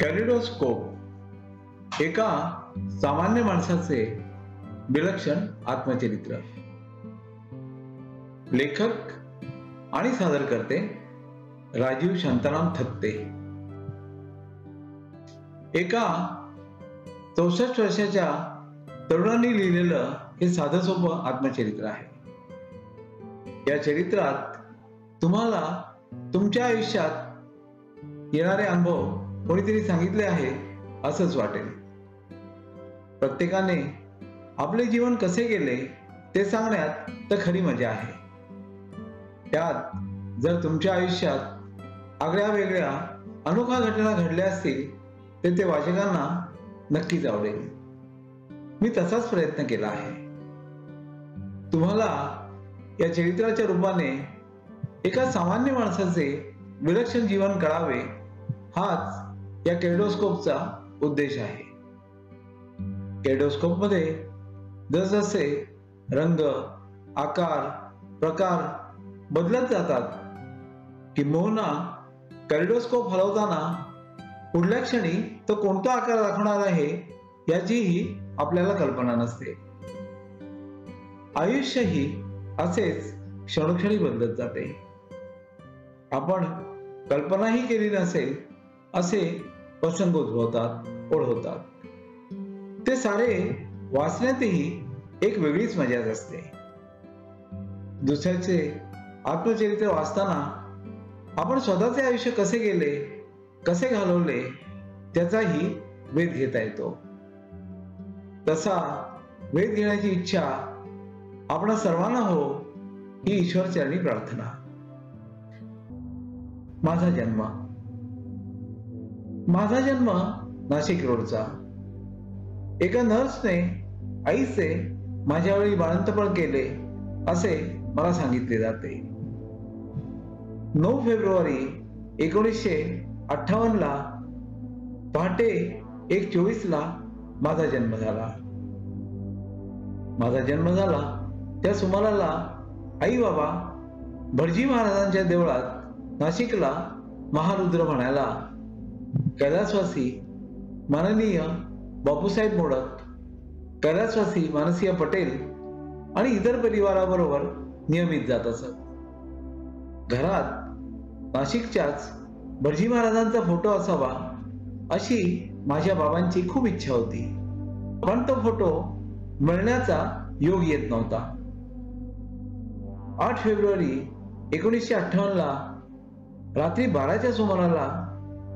Kaleidoscope एका सामान्य माणसाचे विलक्षण आत्मचरित्र. लेखक आणि सादरकर्ते राजीव शांताराम थत्ते. एका 64 वर्षाच्या तरुणांनी लिहिलेलं हे साधं सोपं आत्मचरित्र आहे. या चरित्रात तुम्हाला तुमच्या आयुष्यात येणारे अनुभव कोणीतरी सांगितले आहे असंच वाटेल. प्रत्येकाने आपले जीवन कसे गेले ते सांगण्यात तर खरी मजा आहे. त्यात जर तुमच्या आयुष्यात आगळ्या वेगळ्या अनोख्या घटना घडल्या असतील तर ते वाचकांना नक्कीच आवडेल. मी तसाच प्रयत्न केला आहे. तुम्हाला या चरित्राच्या रूपाने एका सामान्य माणसाचे विलक्षण जीवन कळावे हाच या कॅलिडोस्कोपचा उद्देश आहे. कॅलिडोस्कोप मध्ये जसजसे रंग, आकार, प्रकार बदलत जातात किंबहुना कॅलिडोस्कोप हलवताना पुढल्या क्षणी तो कोणता आकार दाखवणार आहे याचीही आपल्याला कल्पना नसते. आयुष्यही असेच क्षणोक्षणी बदलत जाते. आपण कल्पनाही केली नसेल असे प्रसंग उद्भवतात, ओढवतात. ते सारे वाचण्यातही एक वेगळीच मजाच असते. दुसऱ्याचे आत्मचरित्र वाचताना आपण स्वतःचे आयुष्य कसे गेले, कसे घालवले त्याचाही वेध घेता येतो. तसा वेध घेण्याची इच्छा आपणा सर्वांना हो ही ईश्वरचरणी प्रार्थना. माझा जन्म नाशिक रोडचा. एका नर्सने आईचे माझ्यावेळी बाळंतपण केले असे मला सांगितले जाते. 9 फेब्रुवारी 1958 ला पहाटे 1:24 ला माझा जन्म झाला. माझा जन्म झाला त्या सुमाराला आई बाबा भटजी महाराजांच्या देवळात नाशिकला महारुद्र म्हणायला कैलासवासी माननीय बापूसाहेब मोडक, कैलासवासी मानसिंह पटेल आणि इतर परिवाराबरोबर नियमित जात असत. घरात नाशिकच्याच भटजी महाराजांचा फोटो असावा अशी माझ्या बाबांची खूप इच्छा होती, पण तो फोटो मिळण्याचा योग येत नव्हता. 8 फेब्रुवारी 1958 ला रात्री 12च्या सुमाराला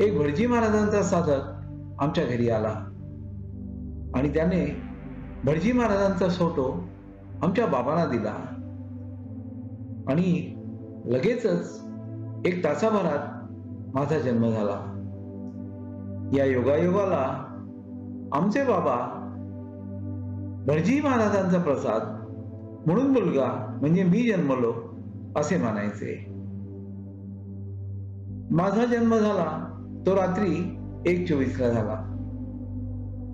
एक भटजी महाराजांचा साधक आमच्या घरी आला आणि त्याने भटजी महाराजांचा फोटो आमच्या बाबांना दिला आणि लगेचच 1 तासाभरात माझा जन्म झाला. या योगायोगाला आमचे बाबा भटजी महाराजांचा प्रसाद म्हणून मुलगा म्हणजे मी जन्मलो असे मानायचे. माझा जन्म झाला तो रात्री 1:24 ला झाला.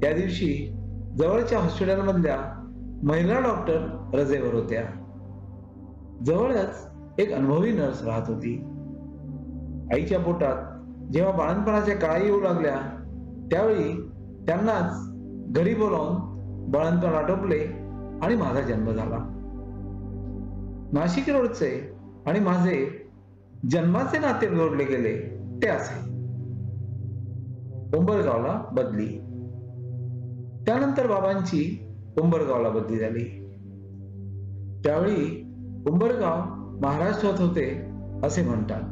त्या दिवशी जवळच्या हॉस्पिटलमधल्या महिला डॉक्टर रजेवर होत्या. जवळच एक अनुभवी नर्स राहत होती. आईच्या पोटात जेव्हा बाळंतपणाच्या काळा येऊ लागल्या त्यावेळी त्यांनाच घरी बोलावून बाळंतपण आटोपले आणि माझा जन्म झाला. नाशिक रोडचे आणि माझे जन्माचे नाते जोडले गेले ते असे. उंबरगावला बदली. त्यानंतर बाबांची उंबरगावला बदली झाली. त्यावेळी उंबरगाव महाराष्ट्रात होते असे म्हणतात.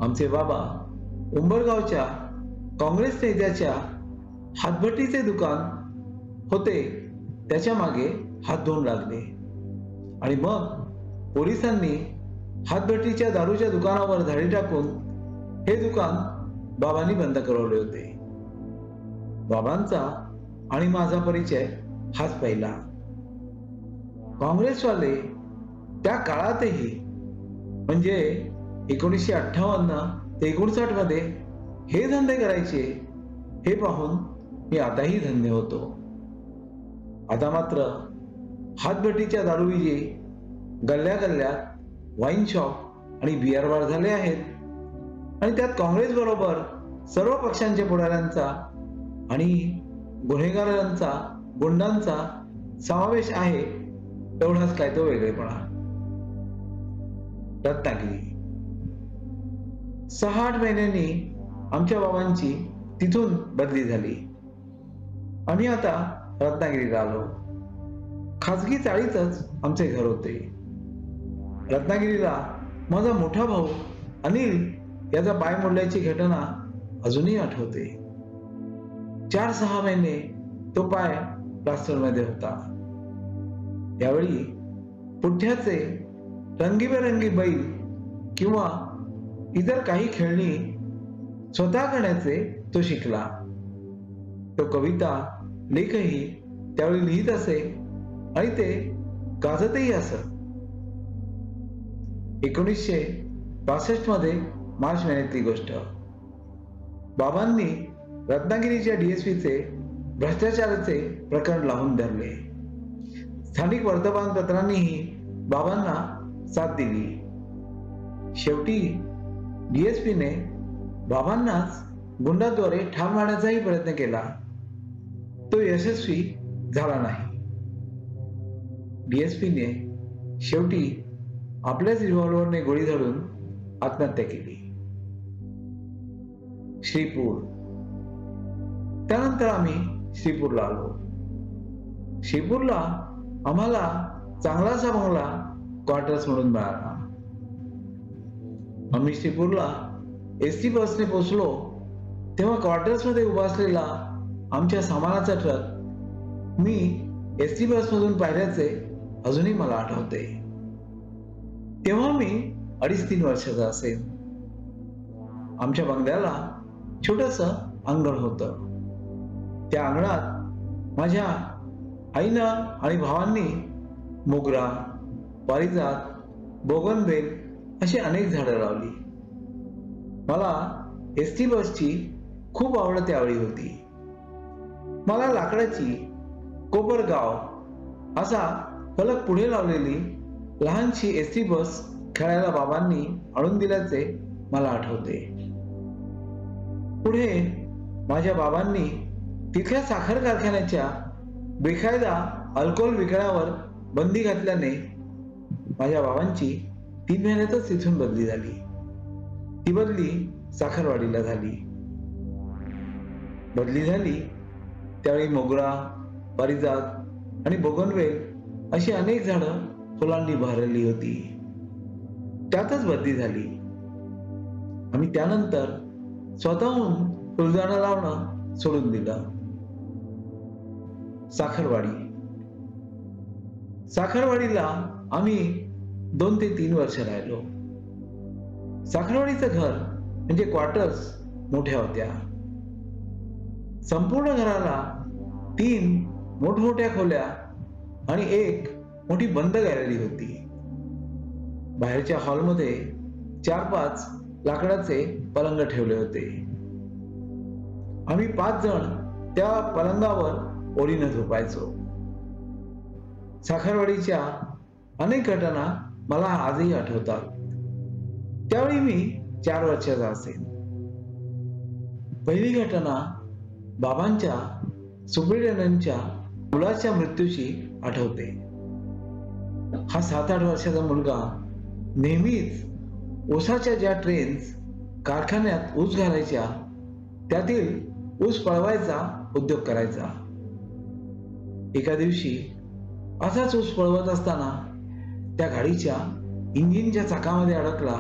आमचे बाबा उंबरगावच्या काँग्रेस नेत्याच्या हातभट्टीचे दुकान होते त्याच्या मागे हात धुवून लागले आणि मग पोलिसांनी हातभट्टीच्या दारूच्या दुकानावर धाडी टाकून हे दुकान बाबांनी बंद करवले होते. बाबांचा आणि माझा परिचय हाच पहिला. काँग्रेसवाले त्या काळातही म्हणजे 1958 ते 59 मध्ये हे धंदे करायचे हे पाहून मी आताही धन्य होतो. आता मात्र हातभट्टीच्या दारूविजी गल्ल्या गल्ल्यात वाईन शॉप आणि बियर बार झाले आहेत आणि त्यात काँग्रेस बरोबर सर्व पक्षांच्या पुढाऱ्यांचा आणि गुन्हेगारांचा, गुंडांचा समावेश आहे, एवढाच काय तो वेगळेपणा. रत्नागिरी. 6-8 महिन्यांनी आमच्या बाबांची तिथून बदली झाली. आम्ही आता रत्नागिरीला आलो. खाजगी चाळीतच आमचे घर होते. रत्नागिरीला माझा मोठा भाऊ अनिल याचा पाय मोडल्याची घटना अजूनही आठवते. 4-6 महिने तो पाय प्लास्टरमध्ये होता. त्यावेळी पुठ्ठ्याचे रंगीबेरंगी बैल किंवा इतर काही खेळणी स्वतः करण्याचे तो शिकला. तो कविता, लेखही त्यावेळी लिहित असे आणि ते गाजतही असत. 1962 मध्ये मार्च महिन्यातली गोष्ट. बाबांनी रत्नागिरीच्या DSPचे भ्रष्टाचाराचे प्रकरण लावून धरले. स्थानिक वर्तमानपत्रांनीही बाबांना साथ दिली. शेवटी DSPने बाबांनाच गुंडाद्वारे ठार मारण्याचाही प्रयत्न केला. तो यशस्वी झाला नाही. DSPने शेवटी आपल्याच रिव्हॉल्वरने गोळी झाडून आत्महत्या केली. श्रीपूर. त्यानंतर आम्ही श्रीपूरला आलो. श्रीपूरला आम्हाला चांगलासा बंगला क्वार्टर्स म्हणून मिळाला. आम्ही श्रीपूरला ST बसने पोहोचलो तेव्हा क्वार्टर्स मध्ये उभा असलेला आमच्या सामानाचा ट्रक मी ST बसमधून पाहिल्याचे अजूनही मला आठवते. तेव्हा मी 2.5-3 वर्षाचा असेल. आमच्या बंगल्याला छोटस अंगण होतं. त्या अंगणात माझ्या आईनं आणि भावांनी मोगरा, पारिजात, बोगनवेल अशी अनेक झाडं लावली. मला ST बसची खूप आवड त्यावेळी होती. मला लाकडाची कोपरगाव असा फलक पुढे लावलेली लहानशी ST बस खेळायला बाबांनी आणून दिल्याचे मला आठवते. पुढे माझ्या बाबांनी तिथल्या साखर कारखान्याच्या बेकायदा अल्कोहोल विकण्यावर बंदी घातल्याने माझ्या बाबांची 3 महिन्यातच तिथून बदली झाली. ती बदली साखरवाडीला झाली. बदली झाली त्यावेळी मोगरा, पारिजात आणि बोगनवेल अशी अनेक झाडं फुलांनी बहरली होती. त्यातच बदली झाली. आम्ही त्यानंतर स्वतःहून फुलदाणा लावणं सोडून दिलं. साखरवाडी. साखरवाडीला आम्ही 2 ते 3 वर्ष राहिलो. साखरवाडीचं घर म्हणजे क्वार्टर्स मोठ्या होत्या. संपूर्ण घराला 3 मोठमोठ्या खोल्या आणि एक मोठी बंद गॅलरी होती. बाहेरच्या हॉलमध्ये 4-5 लाकडाचे पलंग ठेवले होते. आम्ही 5 जण त्या पलंगावर ओळीनं झोपायचो. साखरवाडीच्या अनेक घटना मला आजही आठवतात. त्यावेळी मी 4 वर्षाचा असेल. पहिली घटना बाबांच्या सुब्रमण्यमच्या मुलाच्या मृत्यूची आठवते. हा 7-8 वर्षाचा मुलगा नेहमीच ऊसाच्या ज्या ट्रेन्स कारखान्यात ऊस घालायच्या त्यातील ऊस पळवायचा उद्योग करायचा. एका दिवशी असाच ऊस पळवत असताना त्या गाडीच्या इंजिनच्या चाकामध्ये अडकला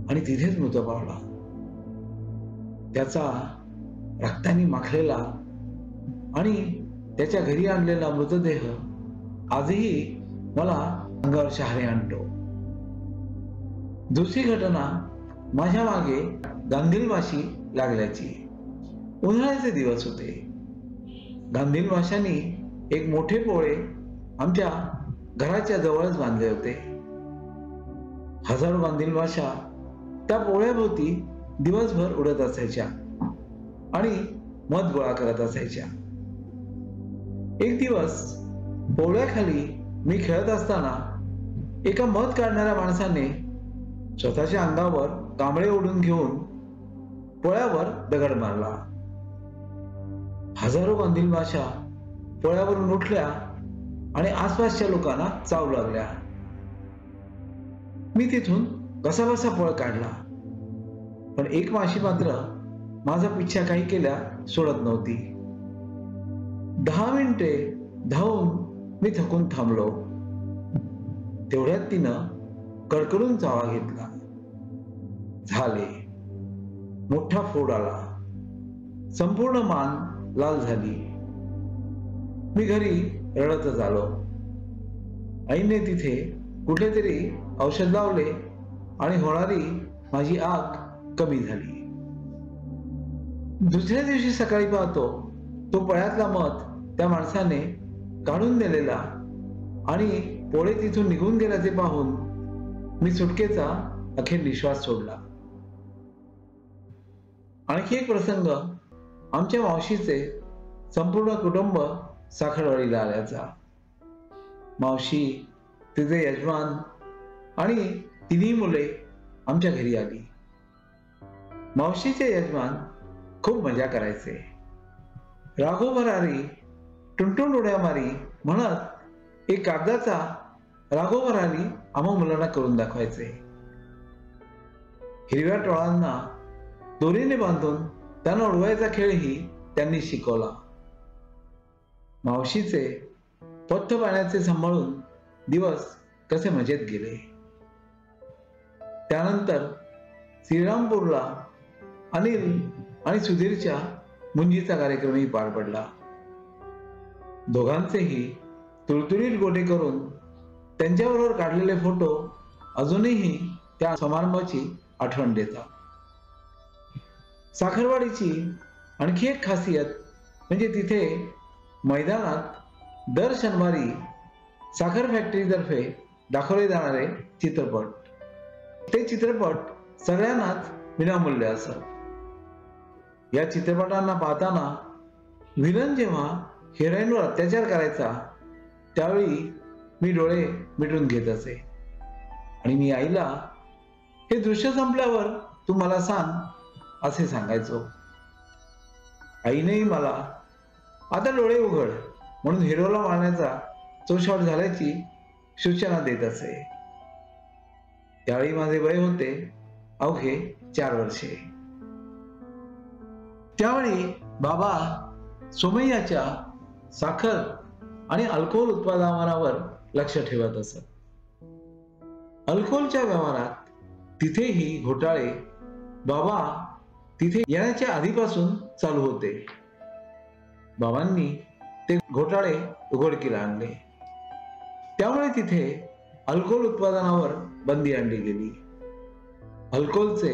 आणि तिथेच मृत पावला. त्याचा रक्ताने माखलेला आणि त्याच्या घरी आणलेला मृतदेह आजही मला अंगावर शहारे आणतो. दुसरी घटना माझ्या मागे गांधील माशी लागल्याची. उन्हाळ्याचे दिवस होते. गांधील माशांनी एक मोठे पोळे आमच्या घराच्या जवळच बांधले होते. हजारो गांधील माशा त्या पोळ्याभोवती दिवसभर उडत असायच्या आणि मध गोळा करत असायच्या. एक दिवस पोळ्याखाली मी खेळत असताना एका मध काढणाऱ्या माणसाने स्वतःच्या अंगावर कांबळे ओढून घेऊन पोळ्यावर दगड मारला. हजारो गांधील माशा पोळ्यावरून उठल्या आणि आसपासच्या लोकांना चावू लागल्या. मी तिथून कसाबसा पळ काढला, पण एक माशी मात्र माझा पिच्छा काही केल्या सोडत नव्हती. 10 मिनिटे धावून मी थकून थांबलो. तेवढ्यात तिनं कडकडून चावा घेतला. झाले. मोठा फोड आला. संपूर्ण मान लाल झाली. मी घरी रडतच आलो. आईने तिथे कुठले तरी औषध लावले आणि होणारी माझी आग कमी झाली. दुसऱ्या दिवशी सकाळी पाहतो तो पळ्यातला मध त्या माणसाने काढून नेलेला आणि पोळे तिथून निघून गेल्याचे पाहून मी सुटकेचा अखेर निश्वास सोडला. आणखी एक प्रसंग आमच्या मावशीचे संपूर्ण कुटुंब साखरवाडीला आल्याचा. मावशी, तिचे यजमान आणि तिन्ही मुले आमच्या घरी आली. मावशीचे यजमान खूप मजा करायचे. राघो भरारी, टुनटुन उड्या मारी म्हणत एक कागदाचा राघो भरारी आम्हा मुलांना करून दाखवायचे. हिरव्या टोळांना दोरीने बांधून त्यांना उडवायचा खेळही त्यांनी शिकवला. मावशीचे पथ्थ पाण्याचे सांभाळून दिवस कसे मजेत गेले. त्यानंतर श्रीरामपूरला अनिल आणि सुधीरच्या मुंजीचा कार्यक्रमही पार पडला. दोघांचेही तुळतुळीत गोटे करून त्यांच्याबरोबर काढलेले फोटो अजूनही त्या समारंभाची आठवण देतात. साखरवाडीची आणखी एक खासियत म्हणजे तिथे मैदानात दर शनिवारी साखर फॅक्टरीतर्फे दाखवले जाणारे चित्रपट. ते चित्रपट सगळ्यांनाच विनामूल्य असत. या चित्रपटांना पाहताना विलन जेव्हा हिरोईनवर अत्याचार करायचा त्यावेळी मी डोळे मिटून घेत असे आणि मी आईला हे दृश्य संपल्यावर तू मला सांग असे सांगायचो. आईनेही मला आता डोळे उघड म्हणून हिरोला मारण्याचा तो शॉट झाल्याची सूचना देत असे. त्यावेळी माझे वय होते अवघे 4 वर्षे. त्यावेळी बाबा सोमय्याच्या साखर आणि अल्कोहोल उत्पादनावर लक्ष ठेवत असत. अल्कोहोलच्या व्यवहारात तिथेही घोटाळे बाबा तिथे येण्याच्या आधीपासून चालू होते. बाबांनी ते घोटाळे उघडकीला आणले. त्यामुळे तिथे अल्कोहोल उत्पादनावर बंदी आणली गेली. अल्कोहोलचे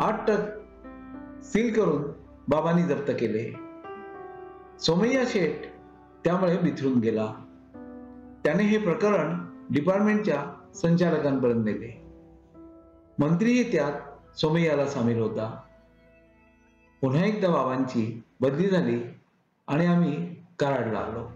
8 ट्रक सील करून बाबांनी जप्त केले. सोमय्या शेठ त्यामुळे बिथरून गेला. त्याने हे प्रकरण डिपार्टमेंटच्या संचालकांपर्यंत नेले. मंत्रीही त्यात सोमय्याला सामील होता. पुन्हा एकदा बाबांची बदली झाली आणि आम्ही कराडला आलो.